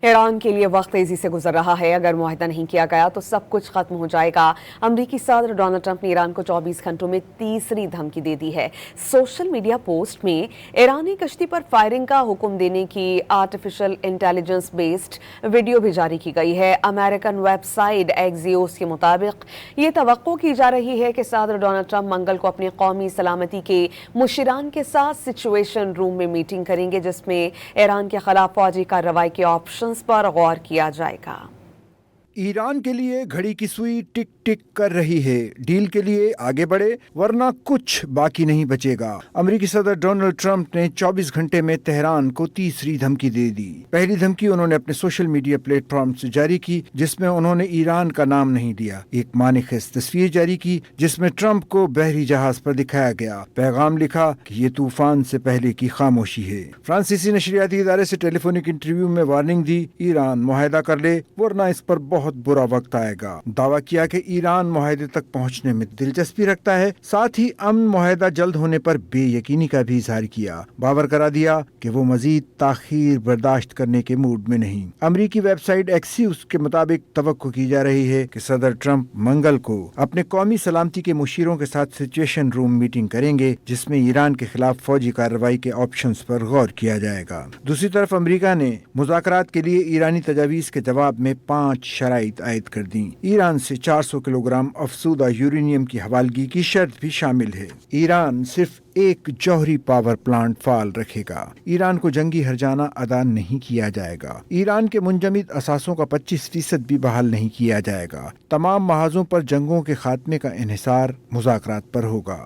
ایران کے لیے وقت تیزی سے گزر رہا ہے۔ اگر معاہدہ نہیں کیا گیا تو سب کچھ ختم ہو جائے گا۔ امریکی صدر ڈونلڈ ٹرمپ نے ایران کو 24 گھنٹوں میں تیسری دھمکی دے دی ہے۔ سوشل میڈیا پوسٹ میں ایرانی کشتی پر فائرنگ کا حکم دینے کی آرٹیفیشل انٹیلیجنس بیسڈ ویڈیو بھی جاری کی گئی ہے۔ امریکن ویب سائٹ ایکزیوس کے مطابق یہ توقع کی جا رہی ہے کہ صدر ڈونلڈ ٹرمپ منگل کو اپنی قومی سلامتی کے مشیران کے ساتھ سچویشن روم میں میٹنگ کریں گے، جس میں ایران کے خلاف فوجی کارروائی کے آپشن پر غور کیا جائے گا۔ ایران کے لیے گھڑی کی سوئی ٹک ٹک کر رہی ہے۔ ڈیل کے لیے آگے بڑھے ورنہ کچھ باقی نہیں بچے گا۔ امریکی صدر ڈونلڈ ٹرمپ نے 24 گھنٹے میں تہران کو تیسری دھمکی دے دی۔ پہلی دھمکی انہوں نے اپنے سوشل میڈیا پلیٹ فارم سے جاری کی، جس میں انہوں نے ایران کا نام نہیں لیا۔ ایک مانخیز تصویر جاری کی جس میں ٹرمپ کو بحری جہاز پر دکھایا گیا۔ پیغام لکھا کہ یہ طوفان سے پہلے کی خاموشی ہے۔ فرانسیسی نشریاتی ادارے سے ٹیلی فونک انٹرویو میں وارننگ دی، ایران معاہدہ کر لے ورنہ اس پر بہت برا وقت آئے گا۔ دعویٰ کیا کہ ایران معاہدے تک پہنچنے میں دلچسپی رکھتا ہے، ساتھ ہی امن معاہدہ جلد ہونے پر بے یقینی کا بھی اظہار کیا۔ باور کرا دیا کہ وہ مزید تاخیر برداشت کرنے کے موڈ میں نہیں۔ امریکی ویب سائٹ ایکسیوس کے مطابق توقع کی جا رہی ہے کہ صدر ٹرمپ منگل کو اپنے قومی سلامتی کے مشیروں کے ساتھ سچویشن روم میٹنگ کریں گے، جس میں ایران کے خلاف فوجی کارروائی کے آپشنز پر غور کیا جائے گا۔ دوسری طرف امریکہ نے مذاکرات کے لیے ایرانی تجاویز کے جواب میں 5 شرائط عائد کر دیں۔ ایران سے 400 کلو گرام افزودہ یورینیم کی حوالگی کی شرط بھی شامل ہے۔ ایران صرف ایک جوہری پاور پلانٹ فعال رکھے گا۔ ایران کو جنگی ہرجانہ ادا نہیں کیا جائے گا۔ ایران کے منجمد اثاثوں کا 25% بھی بحال نہیں کیا جائے گا۔ تمام محاذوں پر جنگوں کے خاتمے کا انحصار مذاکرات پر ہوگا۔